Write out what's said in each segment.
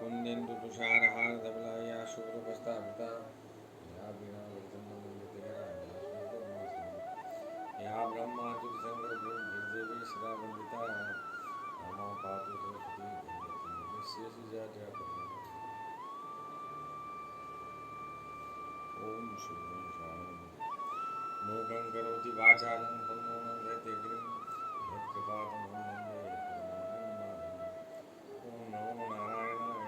कुंदेन्दु तुषारहार धवला या शुभ्रवस्त्रावृता या वीणा वरदण्डमण्डितकरा या ब्रह्माच्युतशङ्करभूर्देवी सदा वन्दिता रमा पातु सरस्वती देवी शेषजाड्यापदा। ओम श्री गणेशाय मूकं करोति वाचालं पङ्गुं लङ्घयते गिरिं यत्कृपातमहं वन्दे परमानन्दमाधवम्। ओम नमो नारायणाय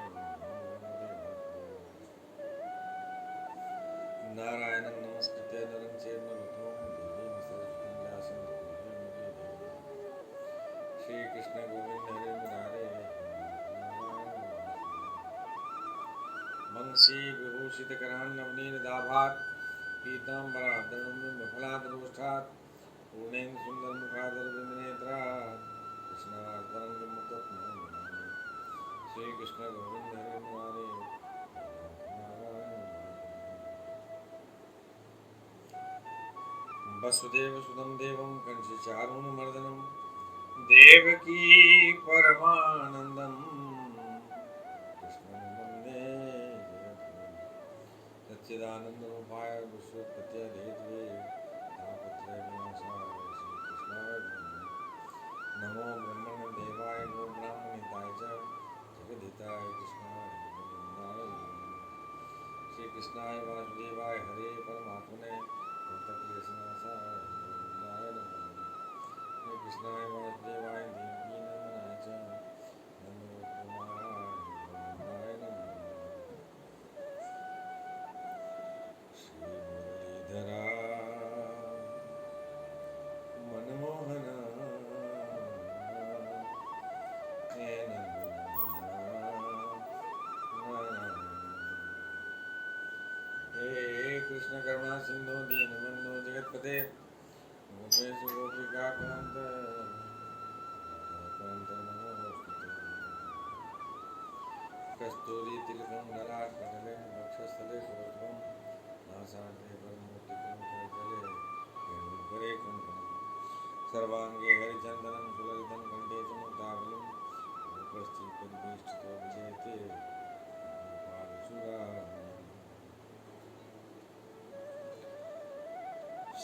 नारायणं नमस्कृत्य नरं चैव नरोत्तमं देवीं सरस्वतीं व्यासं ततो जयमुदीरये। श्रीकृष्ण गोविन्द हरे मुरारे वंशी विभूषितकरान्नवनीरदाभात् पीताम्बराधरणं पूर्णेन सुन्दरमुखादरविन्दनेत्रात् कृष्णार्पणं श्रीकृष्ण गोविन्द हरे मुरारे वसुदेवसुतं देवं कंसचारूणमर्दनं देवकी परमानन्दं कृष्णं वन्दे सच्चिदानन्दरूपाय विश्वोत्पत्त्यादिहेतवे तापत्रयविनाशाय श्रीकृष्णाय नमो ब्रह्मण्यदेवाय गो ब्राह्मणहिताय च जगद्धिताय कृष्णाय गोविन्दाय श्रीकृष्णाय वासुदेवाय हरे परमात्मने कृष्णाय वासुदेवाय देवकी नंदनाय च नंदगोपकुमाराय श्री मुरलीधरा मनमोहन हे कृष्ण करुणा सिंधु दीनबंधु जगतपते गोपेश गोपिका कांत कस्तूरी तिलकं ललाटपटले वक्षस्थले कौस्तुभं नासाग्रे वरदमूर्तिकं करतले वेणुकरे कङ्कणं सर्वाङ्गे हरिचन्दनं सुललितं कण्ठे च मुक्तावलिं उपस्थितपद्मेष्ठितो विजयते गोपालचूडामणिम्।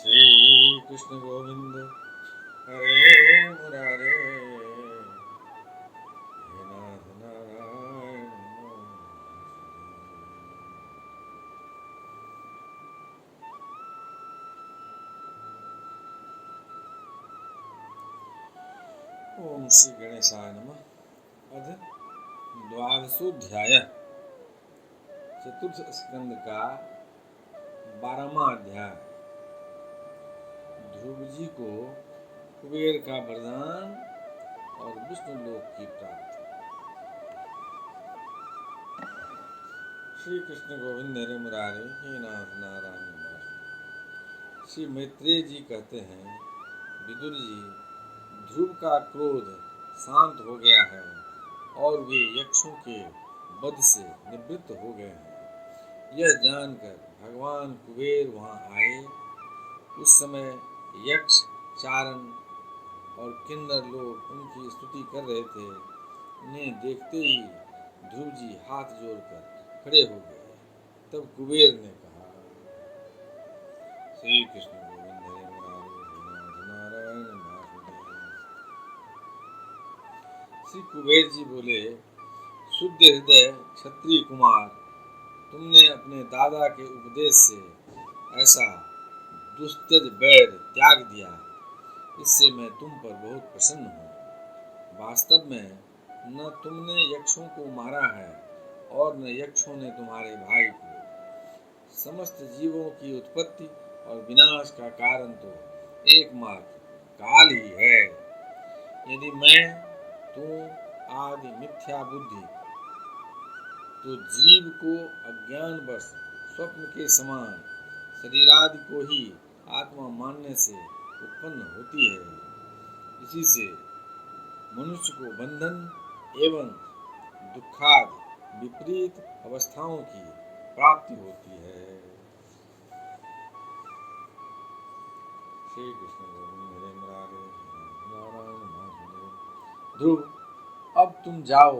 श्री कृष्ण गोविंद हरे मुरारे हे नाथ नारायण ओम श्री गणेशाय नमः। अध द्वादशोध्याय चतुर्थ स्कंद का 12वां अध्याय। ध्रुव जी को कुबेर का वरदान और विष्णु लोक की प्राप्ति। श्री कृष्ण गोविंद हरे मुरारे हे नाथ नारायण वासुदेव। श्री मैत्रेय जी कहते हैं, विदुर जी, ध्रुव का क्रोध शांत हो गया है और वे यक्षों के वध से निवृत्त हो गए हैं। यह जानकर भगवान कुबेर वहां आए। उस समय यक्ष, चारण और किन्नर लोग उनकी स्तुति कर रहे थे। उन्हें देखते ही ध्रुव जी हाथ जोड़कर खड़े हो गए। तब कुबेर ने कहा, श्री कृष्ण गोविंद हरे मुरारे नारायण वासुदेव। श्री कुबेर जी बोले, शुद्ध हृदय क्षत्रिय कुमार, तुमने अपने दादा के उपदेश से ऐसा दुस्त्यज बैर त्याग दिया, इससे मैं तुम पर बहुत प्रसन्न हूँ। वास्तव में न तुमने यक्षों को मारा है और न यक्षों ने तुम्हारे भाई को। समस्त जीवों की उत्पत्ति और विनाश का कारण तो एकमात्र काल ही है। यदि मैं, तू आदि मिथ्या बुद्धि तो जीव को अज्ञानवश स्वप्न के समान शरीरादि को ही आत्मा मानने से उत्पन्न होती है। इसी से मनुष्य को बंधन एवं दुखाद विपरीत अवस्थाओं की प्राप्ति होती है। श्री कृष्ण गोविंद हरे मुरारे नारायण वासुदेव। ध्रुव, अब तुम जाओ,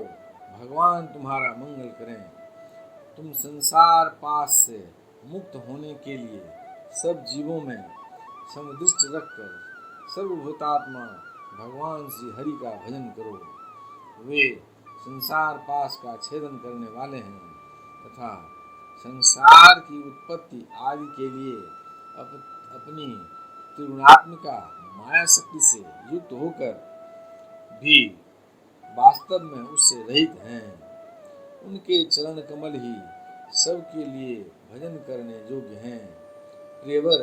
भगवान तुम्हारा मंगल करें। तुम संसार पास से मुक्त होने के लिए सब जीवों में समदृष्टि रखकर सर्वभूतात्मा भगवान श्री हरि का भजन करो। वे संसार पास का छेदन करने वाले हैं तथा संसार की उत्पत्ति आदि के लिए अपनी त्रिगुणात्मिका माया शक्ति से युक्त होकर भी वास्तव में उससे रहित हैं। उनके चरण कमल ही सबके लिए भजन करने योग्य हैं। प्रियवर,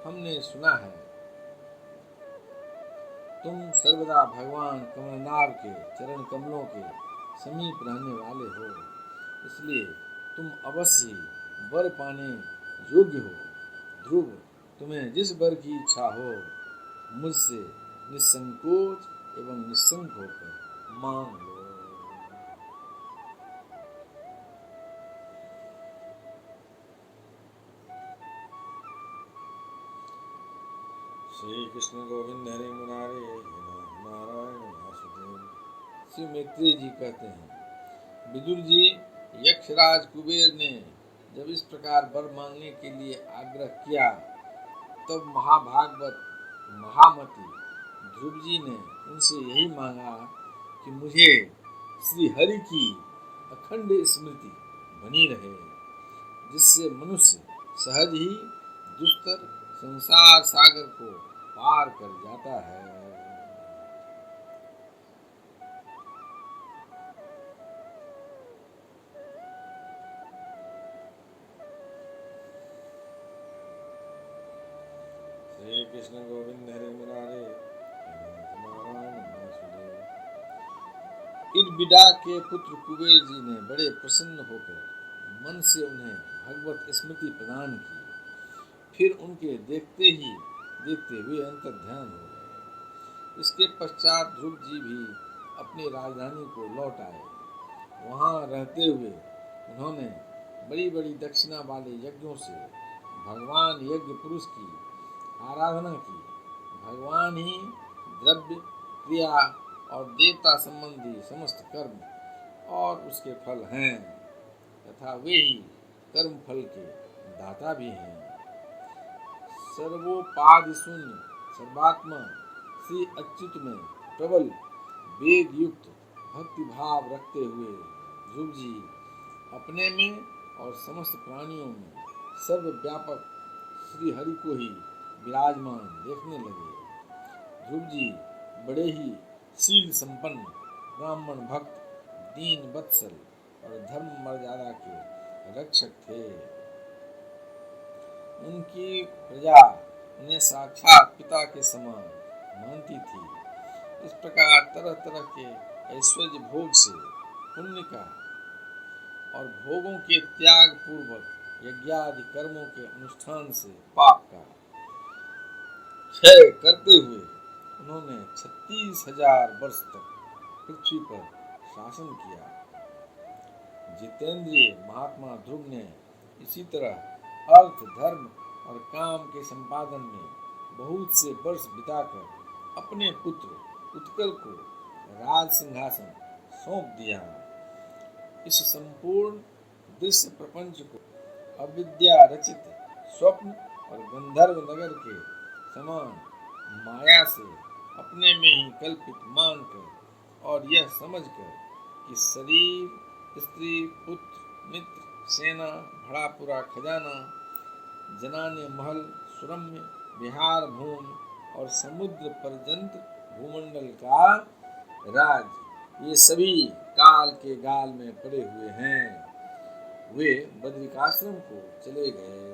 हमने सुना है तुम सर्वदा भगवान कमलनाभ के चरण कमलों के समीप रहने वाले हो, इसलिए तुम अवश्य ही वर पाने योग्य हो। ध्रुव, तुम्हें जिस वर की इच्छा हो मुझसे निसंकोच एवं निस्संक होकर मांग लो। श्री कृष्ण गोविंद हरे मुरारे नारायण वासुदेव। श्री मैत्रेय जी कहते हैं, विदुर जी, यक्षराज कुबेर ने जब इस प्रकार वर मांगने के लिए आग्रह किया तब महाभागवत महामती ध्रुव जी ने उनसे यही मांगा कि मुझे श्री हरि की अखंड स्मृति बनी रहे, जिससे मनुष्य सहज ही दुष्कर संसार सागर को पार कर जाता है। श्री कृष्ण गोविंद हरे मुरारे नारायण वासुदेव। इरबिडा के पुत्र कुबेर जी ने बड़े प्रसन्न होकर मन से उन्हें भगवत स्मृति प्रदान की। फिर उनके देखते हुए अंतर ध्यान हो गए। इसके पश्चात ध्रुव जी भी अपनी राजधानी को लौट आए। वहाँ रहते हुए उन्होंने बड़ी बड़ी दक्षिणा वाले यज्ञों से भगवान यज्ञ पुरुष की आराधना की। भगवान ही द्रव्य, क्रिया और देवता संबंधी समस्त कर्म और उसके फल हैं तथा वे ही कर्म फल के दाता भी हैं। सर्वोपाधि शून्य सर्वात्मा श्री अच्युत में प्रबल वेग युक्त भक्ति भाव रखते हुए ध्रुव जी अपने में और समस्त प्राणियों में सर्वव्यापक श्री हरि को ही विराजमान देखने लगे। ध्रुव जी बड़े ही शील संपन्न, ब्राह्मण भक्त, दीन वत्सल और धर्म मर्यादा के रक्षक थे। उनकी प्रजा उन्हें साक्षात पिता के समान मानती थी। इस प्रकार तरह तरह के ऐश्वर्य भोग से पुण्य का और भोगों के त्याग पूर्वक यज्ञादि कर्मों के अनुष्ठान से पाप का क्षय करते हुए उन्होंने 36,000 वर्ष तक पृथ्वी पर शासन किया। जितेंद्रिय महात्मा ध्रुव ने इसी तरह अर्थ, धर्म और काम के संपादन में बहुत से वर्ष बिताकर अपने पुत्र उत्कल को राज सिंहासन सौंप दिया। इस संपूर्ण दृश्य प्रपंच को अविद्या रचित स्वप्न और गंधर्व नगर के समान माया से अपने में ही कल्पित मानकर और यह समझकर कि शरीर, स्त्री, पुत्र, मित्र, सेना, भड़ा पूरा खजाना, जनाने महल, सुरम्य विहार भूमि और समुद्र पर्यंत भूमंडल का राज, ये सभी काल के गाल में पड़े हुए हैं। वे बद्रिकाश्रम को चले गए।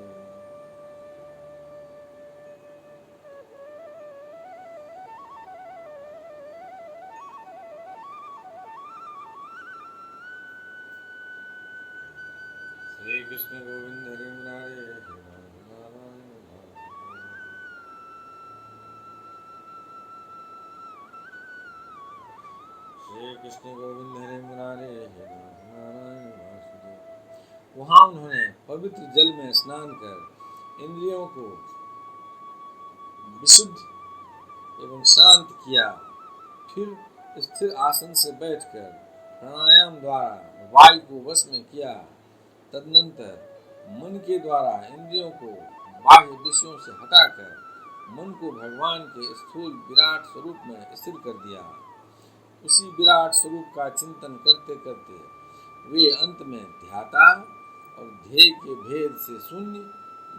श्री कृष्ण गोविंद हरे मुरारे नारायण श्री कृष्ण गोविंद हरे मुरारे नारायण वासुदेव। वहाँ उन्होंने पवित्र जल में स्नान कर इंद्रियों को विशुद्ध एवं शांत किया। फिर स्थिर आसन से बैठकर प्राणायाम द्वारा वायु को वश में किया। तदनंतर मन के द्वारा इंद्रियों को बाह्य विषयों से हटाकर मन को भगवान के स्थूल विराट स्वरूप में स्थिर कर दिया। उसी विराट स्वरूप का चिंतन करते करते वे अंत में ध्याता और ध्येय के भेद से शून्य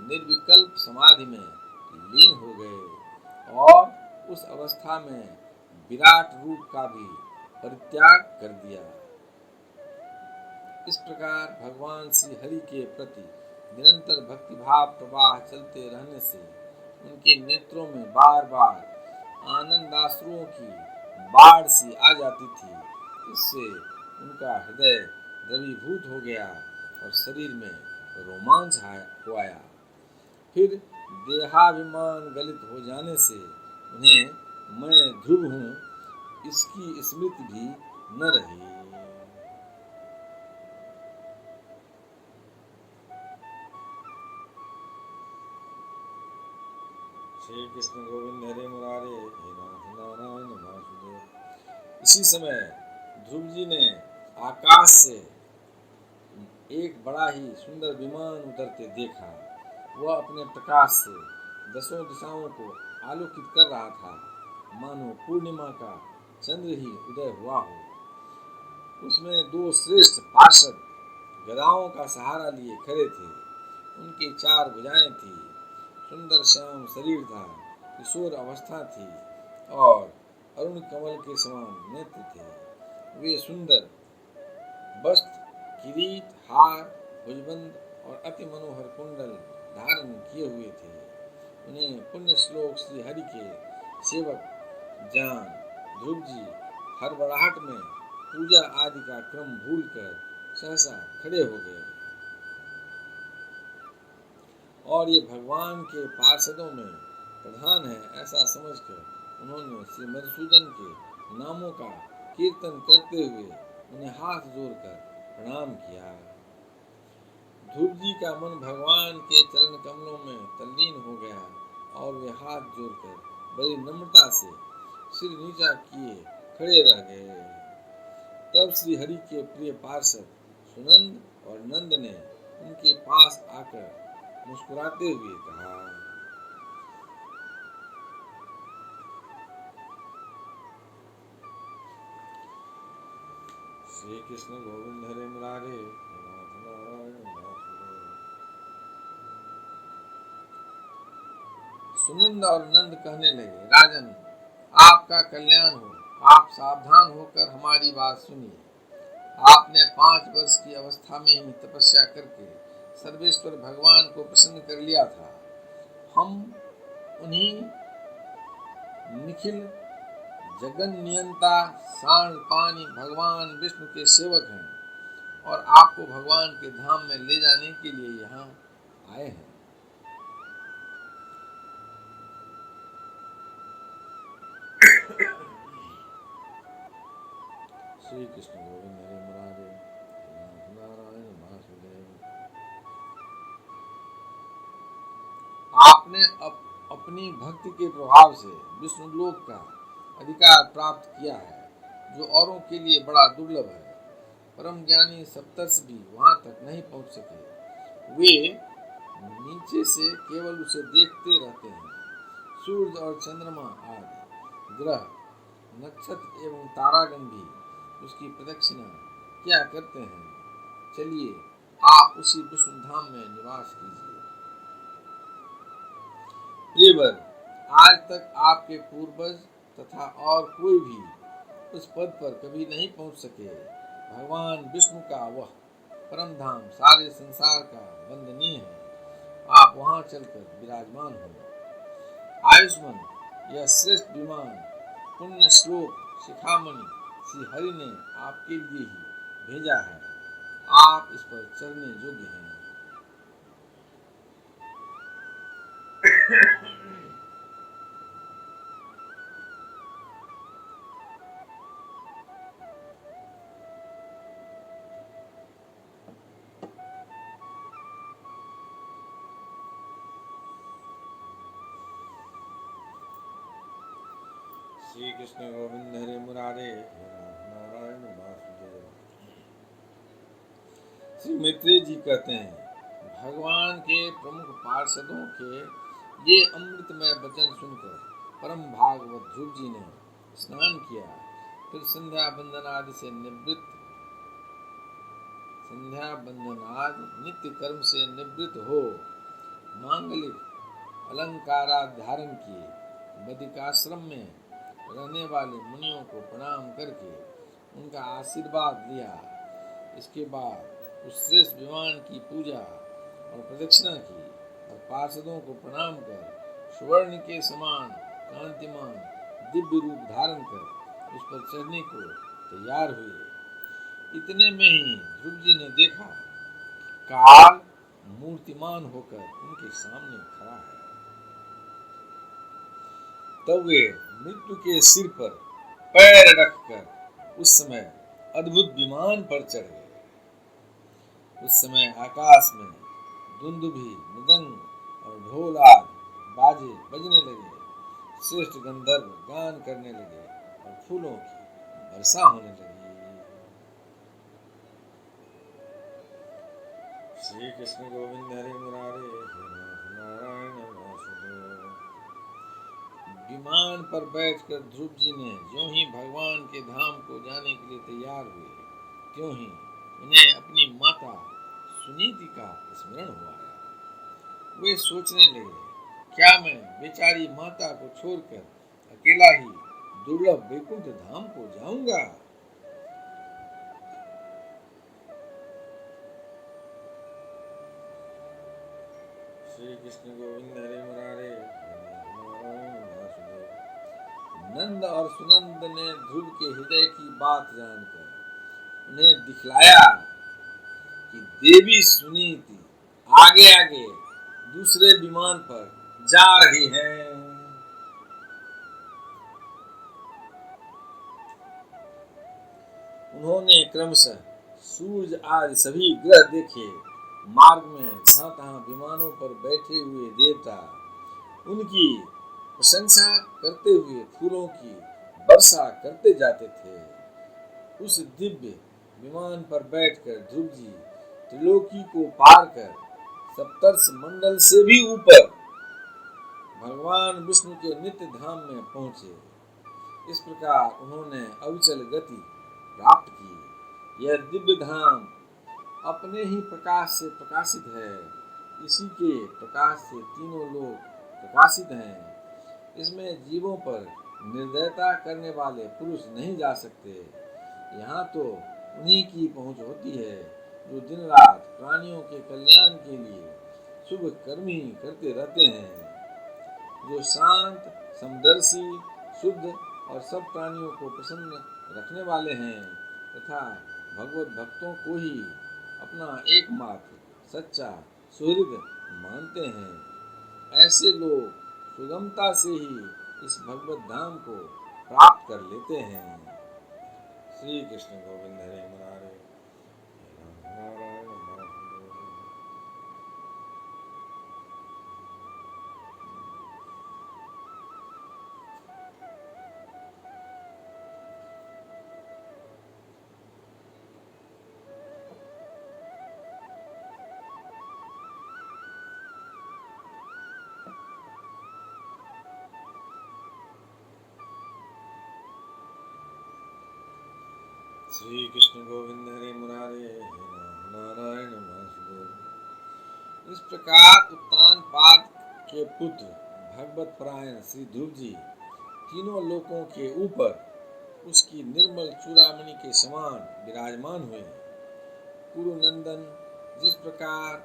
निर्विकल्प समाधि में लीन हो गए और उस अवस्था में विराट रूप का भी परित्याग कर दिया। इस प्रकार भगवान श्री हरि के प्रति निरंतर भक्तिभाव प्रवाह चलते रहने से उनके नेत्रों में बार बार आनंदाश्रुओं की बाढ़ सी आ जाती थी। इससे उनका हृदय द्रवीभूत हो गया और शरीर में रोमांच हो आया। फिर देहाभिमान गलित हो जाने से उन्हें मैं ध्रुव हूँ इसकी स्मृति भी न रही। श्री कृष्ण गोविंद हरे मुरारे हे नाथ नारायण वासुदेव। इसी समय ध्रुव जी ने आकाश से एक बड़ा ही सुंदर विमान उतरते देखा। वह अपने प्रकाश से दसों दिशाओं को आलोकित कर रहा था, मानो पूर्णिमा का चंद्र ही उदय हुआ हो। उसमें दो श्रेष्ठ पार्षद गदाओं का सहारा लिए खड़े थे। उनकी 4 भुजाएं थी, सुंदर श्याम शरीर था, किशोर अवस्था थी और अरुण कमल के समान नेत्र थे। वे सुंदर वस्त्र, किरीट, हार, भुजबंद और अति मनोहर कुंडल धारण किए हुए थे। उन्हें पुण्य श्लोक श्री हरि के सेवक जान ध्रुव जी हड़बड़ाहट में पूजा आदि का क्रम भूलकर सहसा खड़े हो गए और ये भगवान के पार्षदों में प्रधान है ऐसा समझकर उन्होंने श्री मधुसूदन के नामों का कीर्तन करते हुए उन्हें हाथ जोड़कर प्रणाम किया। ध्रुव जी का मन भगवान के चरण कमलों में तल्लीन हो गया और वे हाथ जोड़कर बड़ी नम्रता से सिर नीचा किए खड़े रह गए। तब श्री हरि के प्रिय पार्षद सुनंद और नंद ने उनके पास आकर मुस्कुराते हुए कहा, श्री कृष्ण गोविंद हरे मुरारे नाथ नारायण वासुदेव। सुनंद और नंद कहने लगे, राजन, आपका कल्याण हो। आप सावधान होकर हमारी बात सुनिए। आपने 5 वर्ष की अवस्था में ही तपस्या करके सर्वेश्वर भगवान को प्रसन्न कर लिया था। हम उन्हीं निखिल जगन नियंता सांडपानी भगवान विष्णु के सेवक हैं और आपको भगवान के धाम में ले जाने के लिए यहाँ आए हैं। श्री कृष्ण गोविंद हरे मुरारे नाथ नारायण वासुदेव। आपने अपनी भक्ति के प्रभाव से विष्णु लोक का अधिकार प्राप्त किया है, जो औरों के लिए बड़ा दुर्लभ है। परम ज्ञानी सप्तर्षि भी वहां तक नहीं पहुंच सके। वे नीचे से केवल उसे देखते रहते हैं। सूर्य और चंद्रमा आदि ग्रह, नक्षत्र एवं तारागण भी उसकी प्रदक्षिणा क्या करते हैं। चलिए, आप उसी विष्णु धाम में निवास कीजिए। प्रियवर, आज तक आपके पूर्वज तथा और कोई भी उस पद पर कभी नहीं पहुंच सके। भगवान विष्णु का वह परम धाम सारे संसार का वंदनीय है। आप वहां चलकर विराजमान हो। आयुष्मान, यह श्रेष्ठ विमान पुण्य श्लोक शिखामणि श्री हरि ने आपके लिए ही भेजा है। आप इस पर चलने योग्य हैं। श्री कृष्ण गोविंद हरे मुरारे हे नाथ नारायण वासुदेव। श्री मैत्रेय जी कहते हैं, भगवान के प्रमुख पार्षदों के ये अमृतमय वचन सुनकर परम भागवत ध्रुव जी ने स्नान किया, फिर संध्या बंदन आदि नित्य कर्म से निवृत्त हो मांगलिक अलंकाराद धारण किए, बदिकाश्रम में रहने वाले मुनियों को प्रणाम करके उनका आशीर्वाद लिया। इसके बाद उस श्रेष्ठ विमान की पूजा और प्रदक्षिणा की और पार्षदों को प्रणाम कर स्वर्ण के समान कांतिमान दिव्य रूप धारण कर उस पर चढ़ने को तैयार हुए। इतने में ही ध्रुव जी ने देखा काल मूर्तिमान होकर उनके सामने खड़ा है। तब वे मृत्यु के सिर पर पैर रखकर उस समय अद्भुत विमान पर चढ़ गए। उस समय आकाश में दुंदुभी, मृदंग और ढोल आदि बाजे बजने लगे, श्रेष्ठ गंधर्व गान करने लगे और फूलों की वर्षा होने लगी। श्री कृष्ण गोविंद हरे मुरारे, हे नारायण वासुदेव। विमान पर बैठकर ध्रुव जी ने ज्यों ही भगवान के धाम को जाने के लिए तैयार हुए, त्यों ही उन्हें अपनी माता सुनीति का स्मरण हुआ। वे सोचने लगे, क्या मैं बेचारी माता को छोड़कर अकेला ही दुर्लभ वैकुंठ धाम को जाऊंगा? श्री कृष्ण गोविंद हरे मुरारे, नंद और सुनंद ने ध्रुव के हृदय की बात जानकर उन्हें दिखलाया कि देवी सुनीति आगे आगे दूसरे विमान पर जा रही है। उन्होंने क्रमशः सूर्य आदि सभी ग्रह देखे। मार्ग में जहां तहां विमानों पर बैठे हुए देवता उनकी प्रशंसा करते हुए फूलों की वर्षा करते जाते थे। उस दिव्य विमान पर बैठकर ध्रुव जी त्रिलोकी को पार कर सप्तर्ष मंडल से भी ऊपर भगवान विष्णु के नित्य धाम में पहुंचे। इस प्रकार उन्होंने अविचल गति प्राप्त की। यह दिव्य धाम अपने ही प्रकाश से प्रकाशित है। इसी के प्रकाश से तीनों लोग प्रकाशित हैं। इसमें जीवों पर निर्दयता करने वाले पुरुष नहीं जा सकते। यहाँ तो उन्हीं की पहुँच होती है जो दिन रात प्राणियों के कल्याण के लिए शुभ कर्म ही करते रहते हैं, जो शांत, समदर्शी, शुद्ध और सब प्राणियों को प्रसन्न रखने वाले हैं तथा भगवत भक्तों को ही अपना एकमात्र सच्चा सुहृद मानते हैं। ऐसे लोग सुगमता से ही इस भगवत धाम को प्राप्त कर लेते हैं। श्री कृष्ण गोविंद हरे मुरारे, नारायण वासुदेव। श्री कृष्ण गोविंद हरे मुरारे, हे नारायण वासुदेव। इस प्रकार उत्तानपाद के पुत्र भगवत परायण श्री ध्रुव जी तीनों लोकों के ऊपर उसकी निर्मल चूड़ामणि के समान विराजमान हुए। कुरुनंदन जिस प्रकार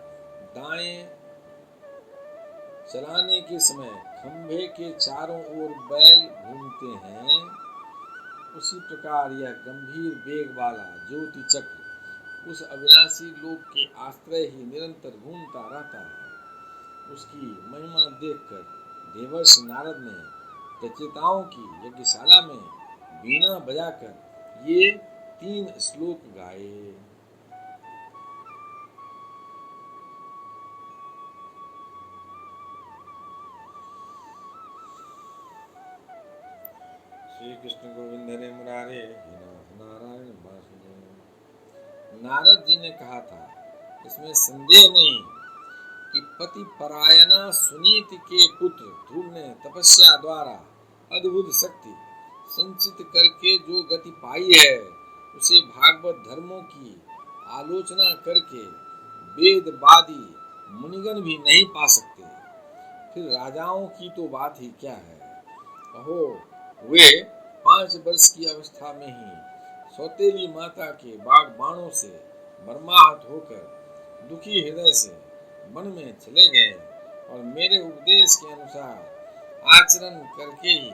दाएं चलाने के समय खंभे के चारों ओर बैल घूमते हैं, उसी प्रकार यह गंभीर वेग वाला ज्योति चक्र उस अविनाशी लोक के आश्रय ही निरंतर घूमता रहता है। उसकी महिमा देखकर देवर्षि नारद ने प्रचेताओं की यज्ञशाला में वीणा बजाकर ये 3 श्लोक गाए। श्री कृष्ण गोविंद हरे मुरारे, हे नारायण वासुदेव। नारद जी ने कहा था, इसमें संदेह नहीं कि पति परायणा सुनीति के पुत्र ध्रुव ने तपस्या द्वारा अद्भुत शक्ति संचित करके जो गति पाई है उसे भागवत धर्मों की आलोचना करके वेदवादी मुनिगण भी नहीं पा सकते। फिर राजाओं की तो बात ही क्या है। कहो, वे 5 वर्ष की अवस्था में ही सौतेली माता के बाणों से मर्माहत होकर दुखी हृदय से वन में चले गए और मेरे उपदेश के अनुसार आचरण करके ही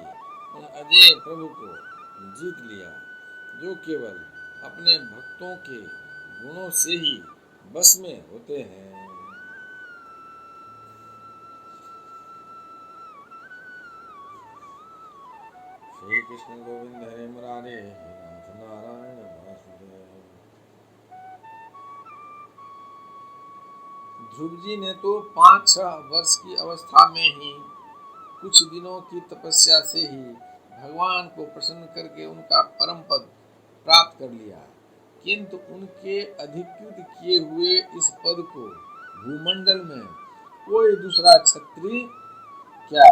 उन अजय प्रभु को जीत लिया, जो केवल अपने भक्तों के गुणों से ही बस में होते हैं। श्री कृष्ण गोविंद हरे मुरारे, हे नाथ नारायण वासुदेव। ध्रुव जी ने तो 5-6 वर्ष की अवस्था में ही कुछ दिनों की तपस्या से ही भगवान को प्रसन्न करके उनका परम पद प्राप्त कर लिया, किंतु उनके अधिकृत किए हुए इस पद को भूमंडल में कोई दूसरा क्षत्रिय क्या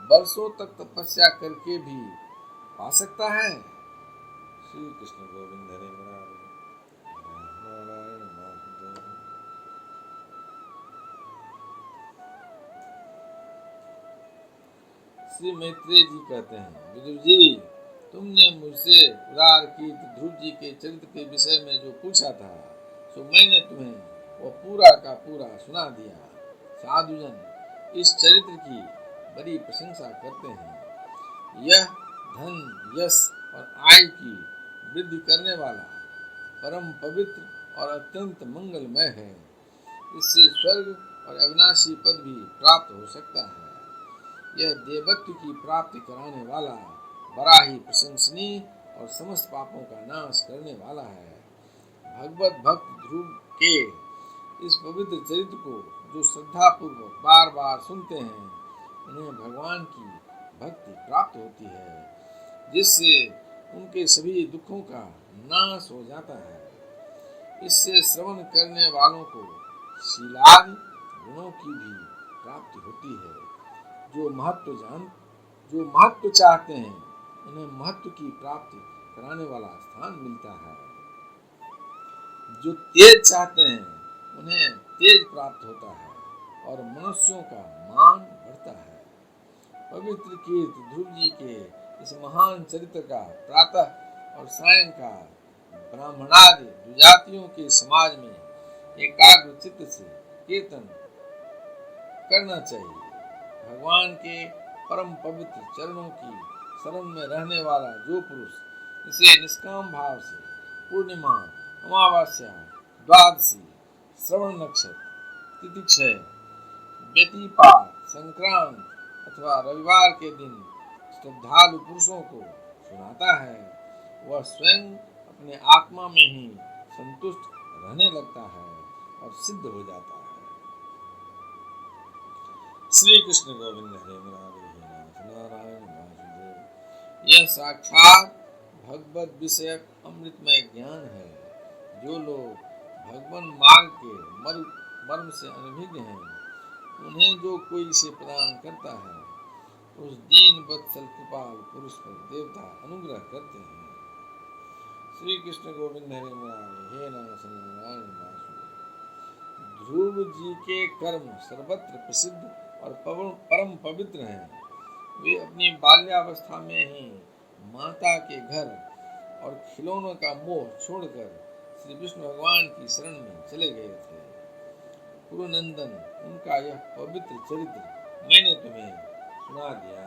वर्षों तक तपस्या करके भी पा सकता है। श्री कृष्ण गोविंद हरे मुरारे, नारायण वासुदेव। श्री मैत्रेय जी कहते हैं, विदुर जी, तुमने मुझसे उदार की ध्रुव जी के चरित्र के विषय में जो पूछा था, सो मैंने तुम्हें वो पूरा का पूरा सुना दिया। साधुजन इस चरित्र की बड़ी प्रशंसा करते हैं। यह धन, यश और आय की वृद्धि करने वाला, परम पवित्र और अत्यंत मंगलमय है। इससे स्वर्ग और अविनाशी पद भी प्राप्त हो सकता है। यह देवत्व की प्राप्ति कराने वाला, बड़ा ही प्रशंसनीय और समस्त पापों का नाश करने वाला है। भगवत भक्त ध्रुव के इस पवित्र चरित्र को जो श्रद्धा पूर्वक बार बार सुनते हैं, उन्हें भगवान की भक्ति प्राप्त होती है, जिससे उनके सभी दुखों का नाश हो जाता है। इससे श्रवण करने वालों को शीलादि गुणों की भी प्राप्ति होती है। जो महत्व चाहते हैं, उन्हें महत्व की प्राप्ति कराने वाला स्थान मिलता है। जो तेज चाहते हैं, उन्हें तेज प्राप्त होता है और मनुष्यों का मान बढ़ता है। पवित्र कीर्त ध्रुव जी के इस महान चरित्र का प्रातः और सायंकाल ब्राह्मणादि द्विजातियों के समाज में एकाग्र चित्त से कीर्तन करना चाहिए। भगवान के परम पवित्र चरणों की शरण में रहने वाला जो पुरुष इसे निष्काम भाव से पूर्णिमा, अमावस्या, द्वादशी, श्रवण नक्षत्र, तिथिक्षय, व्यतिपात, संक्रांत अथवा रविवार के दिन श्रद्धालु पुरुषों को सुनाता है, वह स्वयं अपने आत्मा में ही संतुष्ट रहने लगता है और सिद्ध हो जाता है। श्री कृष्ण गोविंद हरे मुरारे, हे नाथ नारायण वासुदेव। यह साक्षात भगवत विषयक अमृतमय ज्ञान है। जो लोग भगवान मार्ग के मर्म से अनभिज्ञ हैं, उन्हें जो कोई इसे प्रदान करता है, उस दीन वत्सल कृपाल पुरुष पर देवता अनुग्रह करते हैं। श्री कृष्ण गोविंद हरे मुरारे, हे नाथ नारायण वासुदेव। ध्रुव जी के कर्म सर्वत्र प्रसिद्ध और परम पवित्र हैं। वे अपनी बाल्यावस्था में ही माता के घर और खिलौनों का मोह छोड़कर श्री विष्णु भगवान की शरण में चले गए थे। कुरुनंदन, उनका यह पवित्र चरित्र मैंने तुम्हें सुना दिया।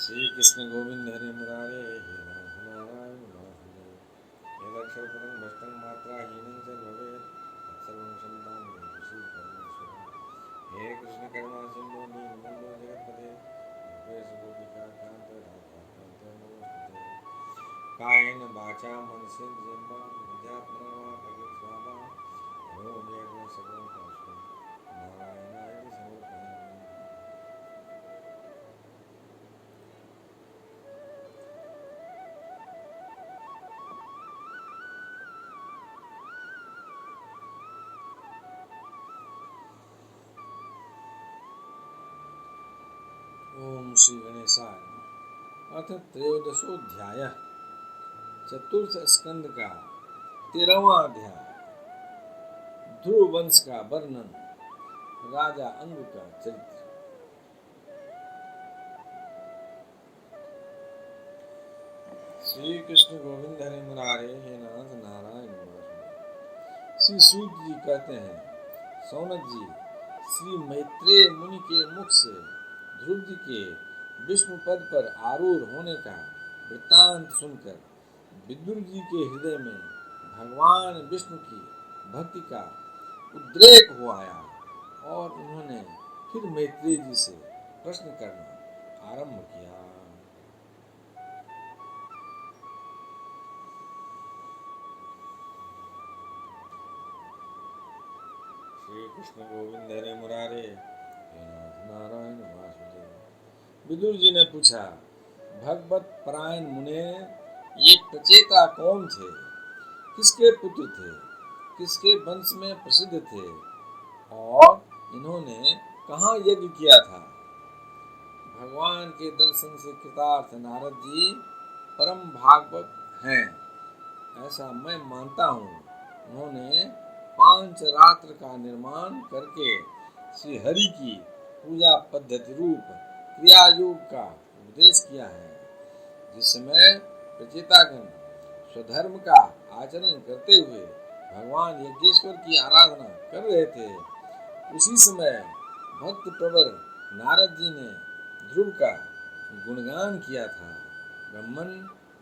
श्री कृष्ण गोविंद हरे मुरारे, हे नाथ नारायण वासुदेव। यदक्षरपदं भ्रष्टं मात्राहीनं च भवेत् तत्सर्वं क्षमतां देहि श्री परमेश्वर। हे कृष्ण करुणा सिंधु दीनबन्धो जगत्पते गोपेश गोपिका कांत राधाकांत नमोस्तुते। कायेन वाचा मनसेन्द्रियर्वा बुद्ध्यात्मना वा प्रकृति स्वभावात् करोमि यज्ञं सकलं परस्मै नारायणाय समर्पयामि। ओम श्री गणेशाय नमः। अथ त्रयोदशोऽध्याय, चतुर्थ स्कंद का 13वां अध्याय, ध्रुव वंश का वर्णन, राजा अंग का चरित्र। श्री कृष्ण गोविंद हरे मुरारे, हे नाथ नारायण वासुदेव। श्री सूत जी कहते हैं, सौनक जी, श्री मैत्रेय मुनि के मुख से ध्रुव जी के विष्णु पद पर आरूढ़ होने का वृत्तांत सुनकर विदुर जी के हृदय में भगवान विष्णु की भक्ति का उद्रेक हो आया और उन्होंने फिर मैत्रेय जी से प्रश्न करना आरंभ किया। श्री कृष्ण गोविंद हरे मुरारे, हे नाथ नारायण वासुदेव। विदुर जी ने पूछा, भगवत परायण मुने, ये प्रचेता कौन थे? किसके पुत्र थे? किसके वंश में प्रसिद्ध थे? और इन्होंने कहाँ यज्ञ किया था? भगवान के दर्शन से कृतार्थ नारद जी परम भागवत हैं, ऐसा मैं मानता हूँ। उन्होंने 5 रात्र का निर्माण करके श्री हरि की पूजा पद्धति रूप क्रिया योग का उपदेश किया है। जिस समय प्रचेतागण स्वधर्म का आचरण करते हुए भगवान यज्ञेश्वर की आराधना कर रहे थे, उसी समय भक्त प्रवर नारद जी ने ध्रुव का गुणगान किया था। ब्रह्मन,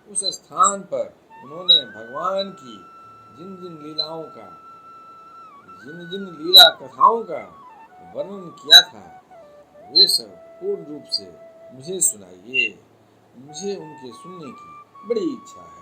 उस स्थान पर उन्होंने भगवान की जिन जिन लीला कथाओं का वर्णन किया था, वे सब पूर्ण रूप से मुझे सुनाइए। मुझे उनके सुनने की बड़ी इच्छा है।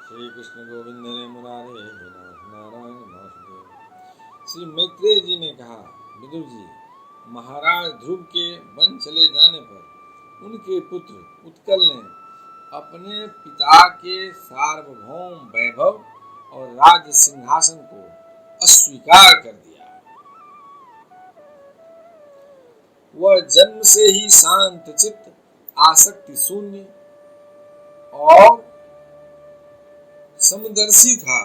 श्री कृष्ण गोविंद हरे मुरारे, हे नाथ नारायण वासुदेव। श्री मैत्रेय जी ने कहा, विदुर जी, महाराज ध्रुव के वन चले जाने पर उनके पुत्र उत्कल ने अपने पिता के सार्वभौम वैभव और राज्य सिंहासन को अस्वीकार कर दिया। वह जन्म से ही शांत चित्त, आसक्ति शून्य और समदर्शी था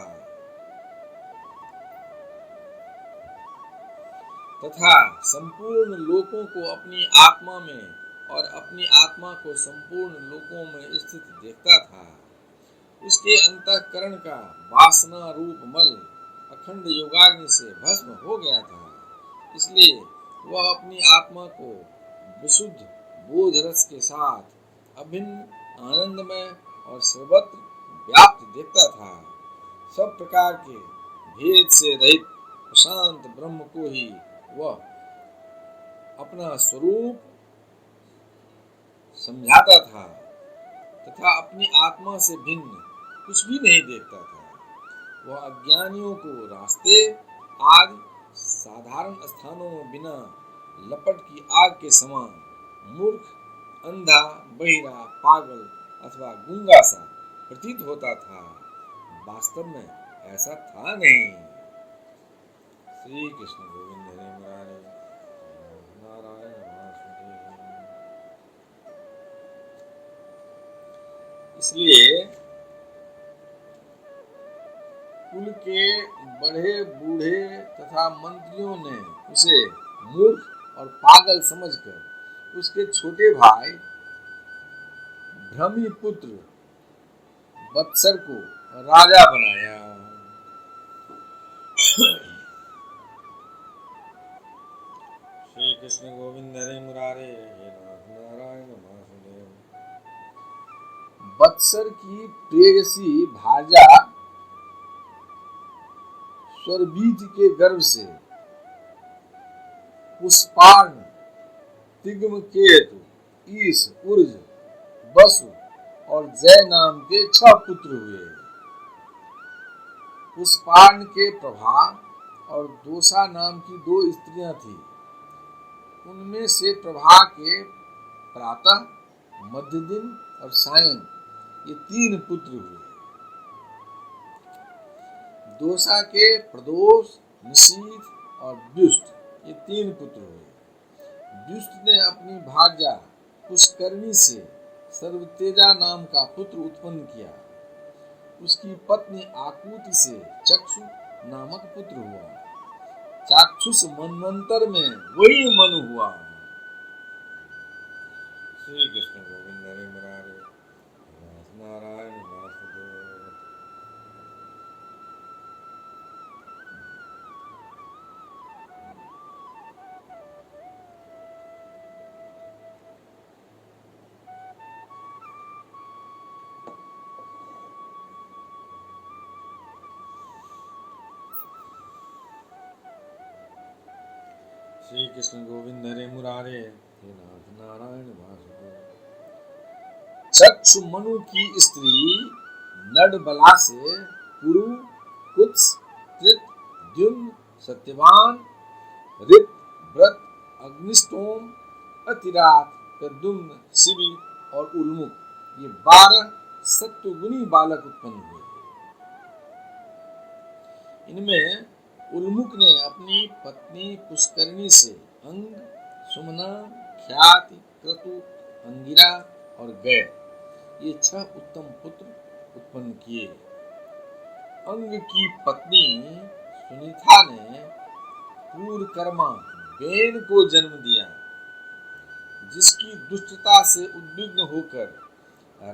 तथा संपूर्ण लोकों को अपनी आत्मा में और अपनी आत्मा को संपूर्ण लोकों में स्थित देखता था। उसके अंतःकरण का वासना रूप मल अखंड योगाग्नि से भस्म हो गया था। इसलिए वह अपनी आत्मा को विशुद्ध बोध रस के साथ अभिन्न आनंदमय और सर्वत्र व्याप्त देखता था। सब प्रकार के भेद से रहित प्रशांत ब्रह्म को ही वह अपना स्वरूप समझाता था तथा अपनी आत्मा से भिन्न कुछ भी नहीं देखता था। वह अज्ञानियों को रास्ते आदि साधारण स्थानों में बिना लपट की आग के समान मूर्ख, अंधा, बहिरा, पागल अथवा गूंगा सा प्रतीत होता था। वास्तव में ऐसा था नहीं। श्री कृष्ण गोविंद हरे मुरारे, नारायण वासुदेव। इसलिए कुल के बड़े बूढ़े तथा मंत्रियों ने उसे मूर्ख और पागल समझकर उसके छोटे भाई भ्रमी पुत्र वत्सर को राजा बनाया। श्री कृष्ण गोविंद हरे मुरारे, हे नाथ नारायण वासुदेव। वत्सर की प्रेयसी भार्या स्वरबीज के गर्भ से पुष्पार्ण, तिग्म केतु, ईश, उर्ज, वसु और जय नाम के 6 पुत्र हुए। पुष्पार्ण के प्रभा और दोषा नाम की 2 स्त्रियां थीं। उनमें से प्रभा के प्रातः, मध्य दिन और सायं ये 3 पुत्र हुए। दोसा के प्रदोष, निशीथ और व्युष्ट ये 3 पुत्र हुए। व्युष्ट ने अपनी भार्या पुष्करणी से सर्वतेजा नाम का पुत्र उत्पन्न किया। उसकी पत्नी आकुति से चक्षु नामक पुत्र हुआ। चाक्षुष मनवंतर में वही मनु हुआ। श्री कृष्ण गोविंद हरे मुरारे, नारायण वासुदेव। श्री कृष्ण गोविंद हरे मुरारे, हे नाथ नारायण वासुदेव। चक्षु मनु की स्त्री नडबला से पुरु, कुत्स, त्रित, द्युम्न, सत्यवान, रित, व्रत, अग्निष्टोम, अतिरात, प्रद्युम्न, शिबी और उल्मुख ये 12 सत्वगुणी बालक उत्पन्न हुए। इनमें उल्मुख ने अपनी पत्नी पुष्करणी से अंग, सुमना, ख्याति, क्रतु, अंगिरा और गय ये 6 उत्तम पुत्र उत्पन्न किए। अंग की पत्नी सुनीता ने पूर्वकर्मा बेन को जन्म दिया, जिसकी दुष्टता से उद्विग्न होकर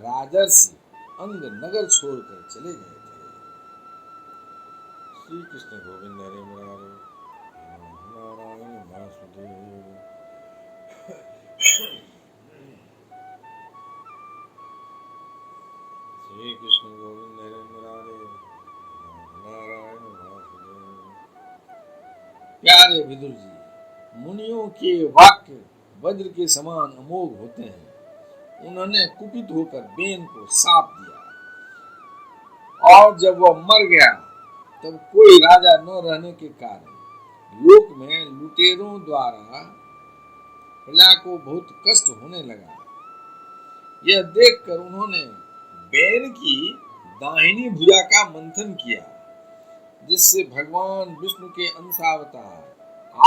राजर्षि अंग नगर छोड़कर चले गए थे। श्री कृष्ण गोविंद हरे मुरारे, नारायण वासुदेव। श्री कृष्ण गोविंद हरे मुरारे, नारायण वासुदेव। प्यारे विदुर जी, मुनियों के वाक्य वज्र के समान अमोघ होते हैं। उन्होंने कुपित होकर बेन को शाप दिया, और जब वह मर गया तब कोई राजा न रहने के कारण लोक में लुटेरों द्वारा प्रजा को बहुत कष्ट होने लगा। यह देखकर उन्होंने बेन की दाहिनी भुजा का मंथन किया, जिससे भगवान विष्णु के अंशावतार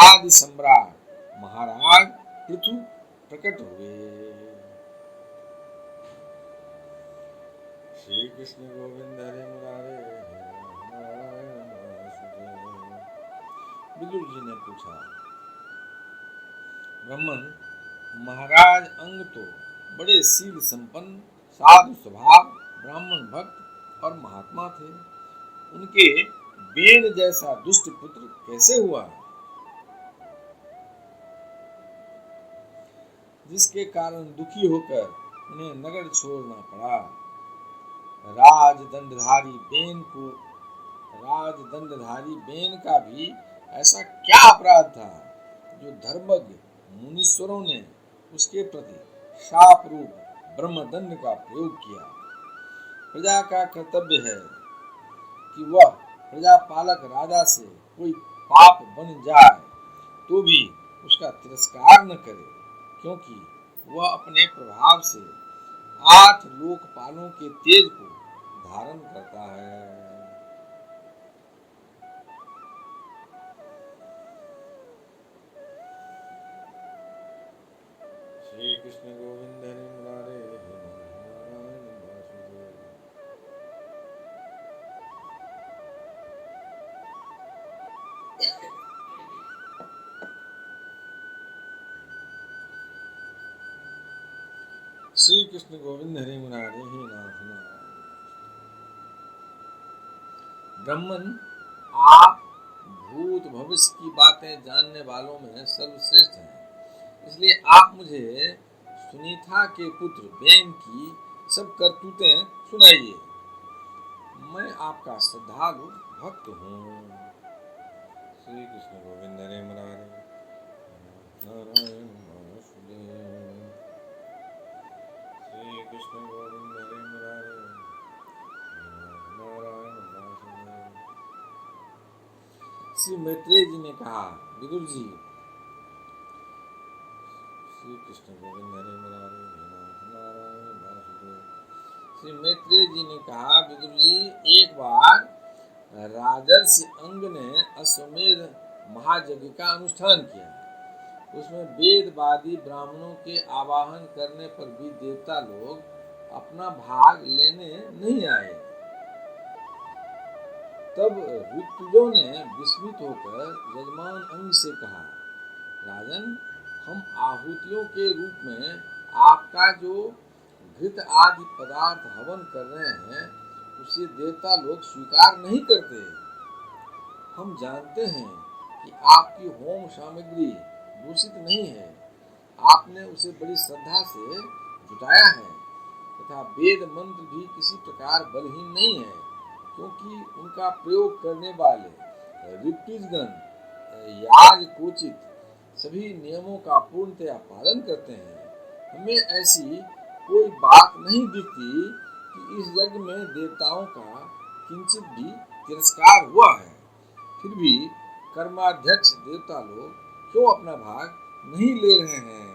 आदि सम्राट महाराज पृथु प्रकट हुए। श्री कृष्ण गोविंद हरे मुरारे, नारायण वासुदेव। विदुर जी ने पूछा, ब्राह्मण, महाराज अंग तो बड़े शील संपन्न, साधु स्वभाव, ब्राह्मण भक्त और महात्मा थे। उनके बेन जैसा दुष्ट पुत्र कैसे हुआ, जिसके कारण दुखी होकर उन्हें नगर छोड़ना पड़ा। राजदंडधारी बेन का भी ऐसा क्या अपराध था जो धर्मज्ञ मुनीश्वरों ने उसके प्रति शाप रूप ब्रह्मदंड का प्रयोग किया। प्रजा का कर्तव्य है कि वह प्रजापालक राजा से कोई पाप बन जाए तो भी उसका तिरस्कार न करे, क्योंकि वह अपने प्रभाव से 8 लोकपालों के तेज को धारण करता है। श्री कृष्ण गोविंद हरे मुरारे, नारायण वासुदेव। श्री कृष्ण गोविंद हरे मुरारे, हे नाथ नारायण। ब्राह्मण, आप भूत भविष्य की बातें जानने वालों में सर्वश्रेष्ठ हैं, इसलिए आप मुझे सुनीता के पुत्र बेन की सब करतूतें सुनाइए। मैं आपका श्रद्धालु भक्त हूँ। श्री कृष्ण गोविंद हरे मुरारे, नारायण वासुदेव। श्री कृष्ण गोविंद हरे मुरारे, नारायण वासुदेव। श्री मैत्रेय जी ने कहा, विदुर जी, श्री कृष्ण गोविंद हरे मुरारे हे नाथ नारायण वासुदेव। श्री मैत्रेय जी ने कहा, विदुर जी, एक बार राजर्षि अंग ने अश्वमेध महायज्ञ का अनुष्ठान किया। उसमें वेदवादी ब्राह्मणों के आवाहन करने पर भी देवता लोग अपना भाग लेने नहीं आए। तब ऋतुजों ने विस्मित होकर यजमान अंग से कहा, राजन, हम आहुतियों के रूप में आपका जो घृत आदि पदार्थ हवन कर रहे हैं उसे देवता लोग स्वीकार नहीं करते। हम जानते हैं कि आपकी होम सामग्री दूषित नहीं है, आपने उसे बड़ी श्रद्धा से जुटाया है तथा वेद मंत्र भी किसी प्रकार बलहीन नहीं है, क्योंकि उनका प्रयोग करने वाले ऋत्विजगण याजकोचित सभी नियमों का पूर्णतया पालन करते हैं। हमें ऐसी कोई बात नहीं दिखती कि इस यज्ञ में देवताओं का किंचित भी तिरस्कार हुआ है। फिर भी कर्माध्यक्ष देवता लोग क्यों अपना भाग नहीं ले रहे हैं?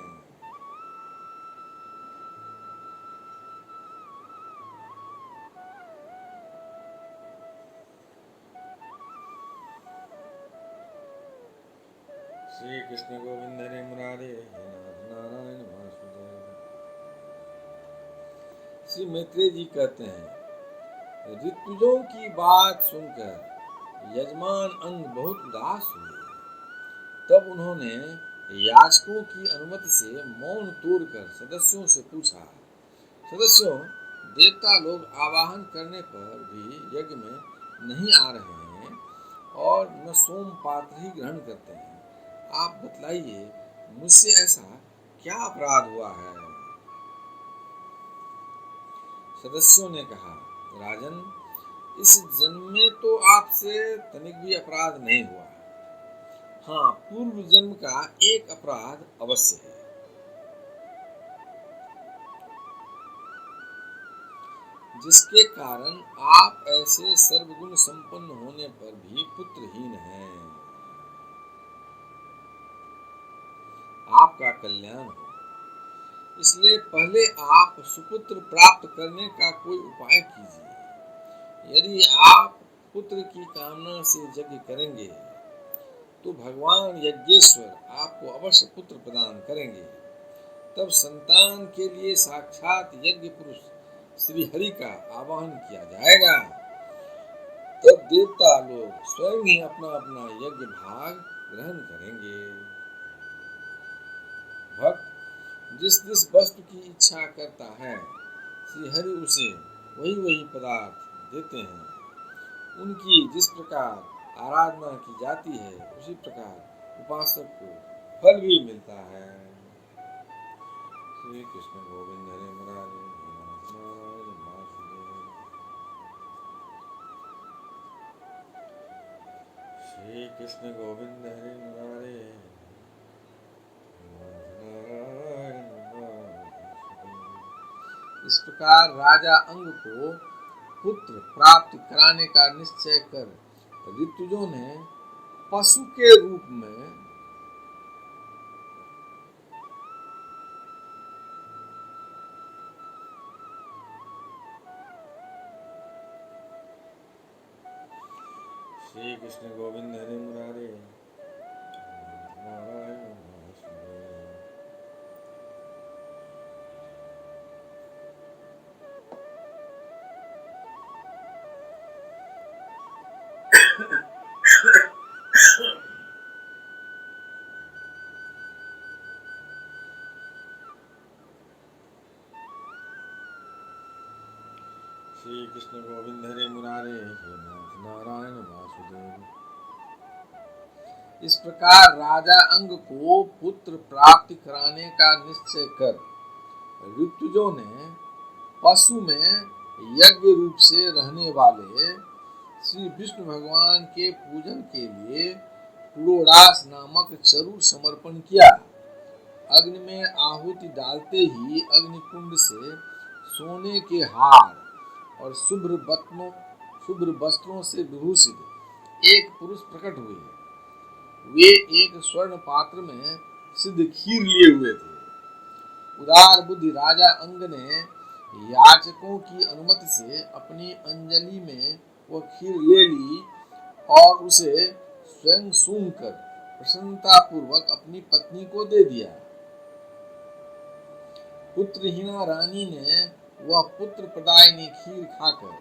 श्री कृष्ण गोविंद हरे मुरारे हे नाथ नारायण वासुदेव। श्री मैत्रेय जी कहते हैं, ऋतुजों की बात सुनकर यजमान अंग बहुत उदास हुए। तब उन्होंने याचकों की अनुमति से मौन तोड़कर सदस्यों से पूछा, सदस्यों, देवता लोग आवाहन करने पर भी यज्ञ में नहीं आ रहे हैं और न सोम पात्र ही ग्रहण करते हैं। आप बतलाइए, मुझसे ऐसा क्या अपराध हुआ है? सदस्यों ने कहा, राजन, इस जन्म में तो आपसे तनिक भी अपराध नहीं हुआ। हाँ, पूर्व जन्म का एक अपराध अवश्य है। जिसके कारण आप ऐसे सर्वगुण संपन्न होने पर भी पुत्रहीन हैं। आपका कल्याण हो, इसलिए पहले आप सुपुत्र प्राप्त करने का कोई उपाय कीजिए। यदि आप पुत्र की कामना से यज्ञ करेंगे तो भगवान यज्ञेश्वर आपको अवश्य पुत्र प्रदान करेंगे। तब संतान के लिए साक्षात यज्ञ पुरुष श्री हरि का आवाहन किया जाएगा। तब देवता लोग स्वयं ही अपना अपना यज्ञ भाग ग्रहण करेंगे। भक्त जिस जिस वस्तु की इच्छा करता है, श्री हरि उसे वही वही पदार्थ देते हैं। उनकी जिस प्रकार आराधना की जाती है उसी प्रकार उपासक को फल भी मिलता है। श्री कृष्ण गोविंद हरे मुरारे हे नाथ नारायण वासुदेव। श्री कृष्ण गोविंद हरे मुरारे इस प्रकार राजा अंग को पुत्र प्राप्त कराने का निश्चय कर ऋतुजों ने पशु के रूप में श्री कृष्ण गोविंद हरे मुरारे नारायण वासुदेव। श्री कृष्ण गोविंद हरे मुरारे हे नाथ नारायण वासुदेव। इस प्रकार राजा अंग को पुत्र प्राप्ति कराने का निश्चय कर ऋतुजों ने पशु में यज्ञ रूप से रहने वाले श्री विष्णु भगवान के पूजन के लिए पुरोडास नामक चरु समर्पण किया। अग्नि में आहुति डालते ही अग्निकुंड से सोने के हार और शुभ्र वस्त्रों से विभूषित एक पुरुष प्रकट हुए। वे एक स्वर्ण पात्र में सिद्ध खीर लिए हुए थे। उदार बुद्धि राजा अंग ने याचकों की अनुमति से अपनी अंजलि में वह खीर ले ली और उसे स्वयं सूंघकर प्रसन्नता पूर्वक अपनी पत्नी को दे दिया। पुत्रहीना रानी ने वह पुत्र प्रदायिनी खीर खाकर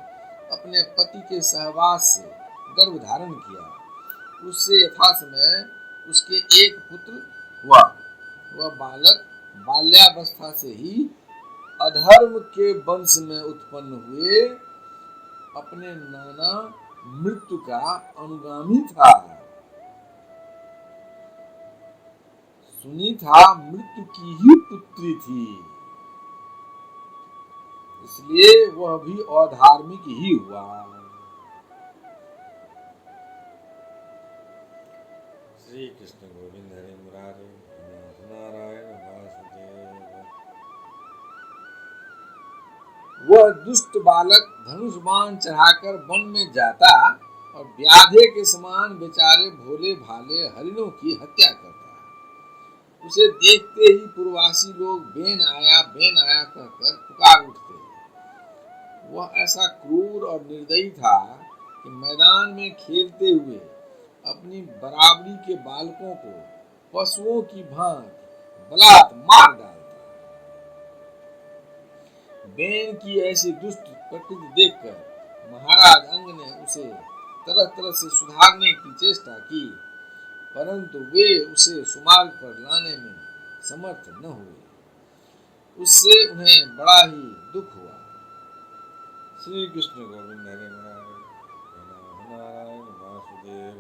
अपने पति के सहवास से गर्भ धारण किया। उससे यथासमय उसके एक पुत्र हुआ। वह बालक बाल्यावस्था से ही अधर्म के वंश में उत्पन्न हुए अपने नाना मृत्यु का अनुगामी था। सुनीता मृत्यु की ही पुत्री थी, इसलिए वह भी अधार्मिक ही हुआ। श्री कृष्ण गोविंद हरे मुरारे नारायण वासुदेव। वह दुष्ट बालक धनुष बाण चढ़ाकर वन में जाता और व्याधे के समान बेचारे भोले भाले हरिणों की हत्या करता। उसे देखते ही पूर्ववासी लोग बेन आया कहकर पुकार उठते। वह ऐसा क्रूर और निर्दयी था कि मैदान में खेलते हुए अपनी बराबरी के बालकों को पशुओं की भांति बलात् मार डालता। बेन की ऐसी दुष्ट प्रकृति देखकर महाराज अंग ने उसे तरह तरह से सुधारने की चेष्टा की, परंतु वे उसे सुमार्ग पर लाने में समर्थ न हुए। उससे उन्हें बड़ा ही दुख हुआ। श्री कृष्ण गोविंद हरे नारायण वासुदेव।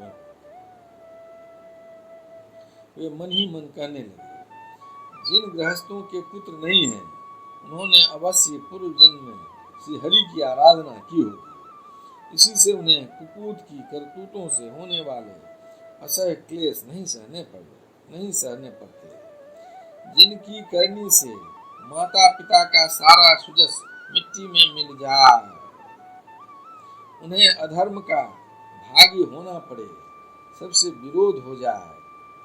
वे मन ही मन कहने लगे, जिन गृहस्थों के पुत्र नहीं हैं, उन्होंने अवश्य पूर्व जन्म में श्री हरि की आराधना की होगी। इसी से उन्हें कुपूत की करतूतों से होने वाले असह्य क्लेश नहीं सहने पड़ते। जिनकी करनी से माता पिता का सारा सुजस मिट्टी में मिल जाए, उन्हें अधर्म का भागी होना पड़े, सबसे विरोध हो जाए,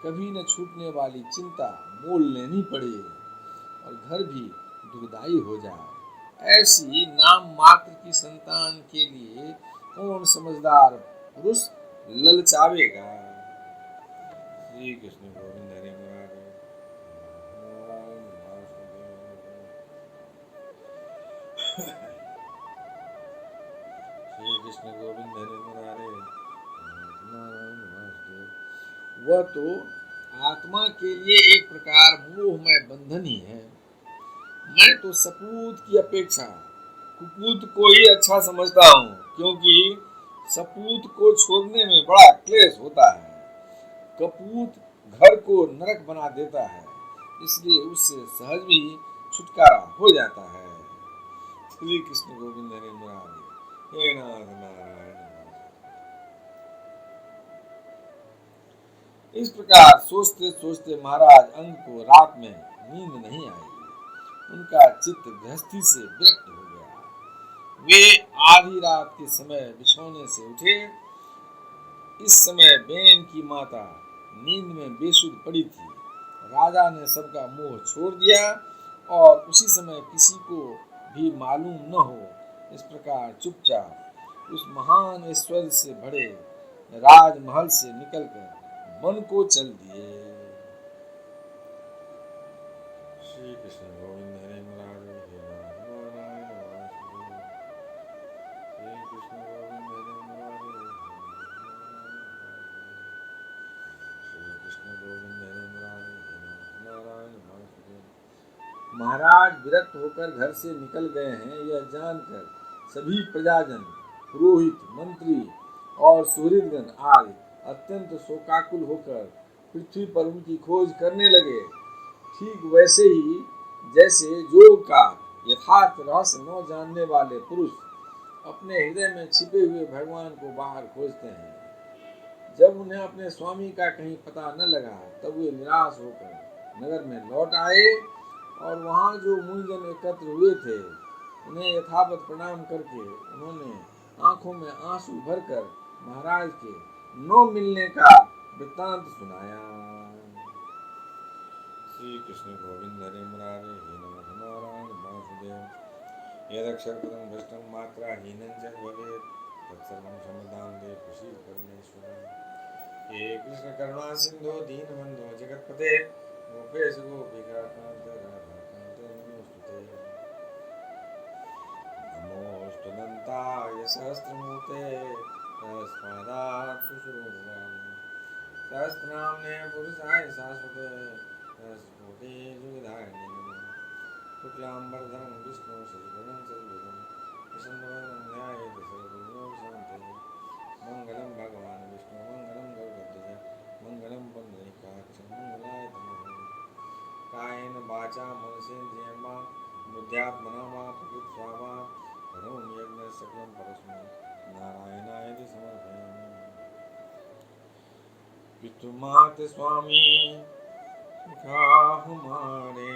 कभी न छूटने वाली चिंता मोल लेनी पड़े और घर भी दुखदायी हो जाए, ऐसी नाम मात्र की संतान के लिए कौन समझदार पुरुष ललचावेगा। श्री कृष्ण गोविंद हरे मुरारे नारायण वासुदेव। श्री कृष्ण गोविंद हरे मुरारे नारायण वासुदेव। वह तो आत्मा के लिए एक प्रकार मोहमय बंधन ही है। मैं तो सपूत की अपेक्षा कुपूत को ही अच्छा समझता हूँ, क्योंकि सपूत को छोड़ने में बड़ा क्लेश होता है। कपूत घर को नरक बना देता है, इसलिए उससे सहज भी छुटकारा हो जाता है। श्री कृष्ण गोविंद हरे मुरारे हे नाथ नारायण। इस प्रकार सोचते सोचते महाराज अंग को रात में नींद नहीं आई। उनका चित्त गृहस्थी से विरक्त हो गया। वे आधी रात के समय बिछौने से उठे। इस समय बेन की माता नींद में बेसुध पड़ी थी। राजा ने सबका मोह छोड़ दिया और उसी समय किसी को भी मालूम न हो, इस प्रकार चुपचाप उस महान ऐश्वर्य से भरे राजमहल से निकलकर वन को चल दिए। श्री कृष्ण गोविंद हरे मुरारे नारायण वासुदेव। श्री कृष्ण गोविंद हरे मुरारे श्री कृष्ण गोविंद हरे मुरारे नारायण वासुदेव। महाराज विरक्त होकर घर से निकल गए हैं, यह जानकर सभी प्रजाजन, पुरोहित, मंत्री और सुहृदगण आदि अत्यंत शोकाकुल होकर पृथ्वी पर उनकी खोज करने लगे। ठीक वैसे ही जैसे योग का यथार्थ रहस्य न जानने वाले पुरुष अपने हृदय में छिपे हुए भगवान को बाहर खोजते हैं। जब उन्हें अपने स्वामी का कहीं पता न लगा, तब वे निराश होकर नगर में लौट आए और वहाँ जो मुनिजन एकत्र हुए थे, उन्हें यथावत प्रणाम करके उन्होंने आंखों में आंसू भरकर महाराज के न मिलने का वृत्तांत सुनाया। श्री कृष्ण गोविंद हरे मुरारे हे यदक्षरपदं भ्रष्टं मात्राहीनं च भवेत् तत्सर्वं क्षम्यतां देव श्री परमेश्वर। हे कृष्ण करुणा सिंधु दीनबंधो जगत्पते गोपेश गोपिकाकांत राधाकांत नमोस्तुते। नमोऽस्तुनन्ताय सहस्रमूर्ते सहस्रपादात् सुशोभाय सहस्रनाम्ने पुरुषाय शाश्वते सहस्रकोटि जुगधारिणे नमः। शुक्लाम्बरधरं विष्णु शशिधरं चतुर्भुजं प्रसन्नवदनं ध्यायेत् सर्वविघ्नोपशान्तये। मंगलम भगवान विष्णु मंगलम गरुड़ध्वज मंगलम पुंडरीकाक्षं मंगलाय तनोहरि। कायेन वाचा मनसेन्द्रियर्वा बुद्ध्यात्मना वा प्रकृतिस्वाहा करोमि यज्ञं सकलं परस्मै नारायणाय समर्पयामि। पितृमात स्वामी सुखा हमारे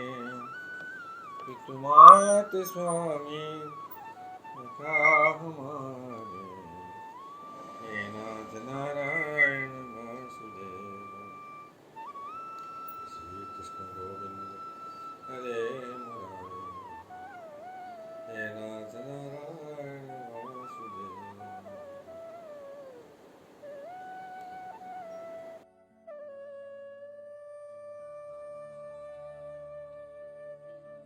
पितृमात स्वामी सुखा हमारे हे नाथ नारायण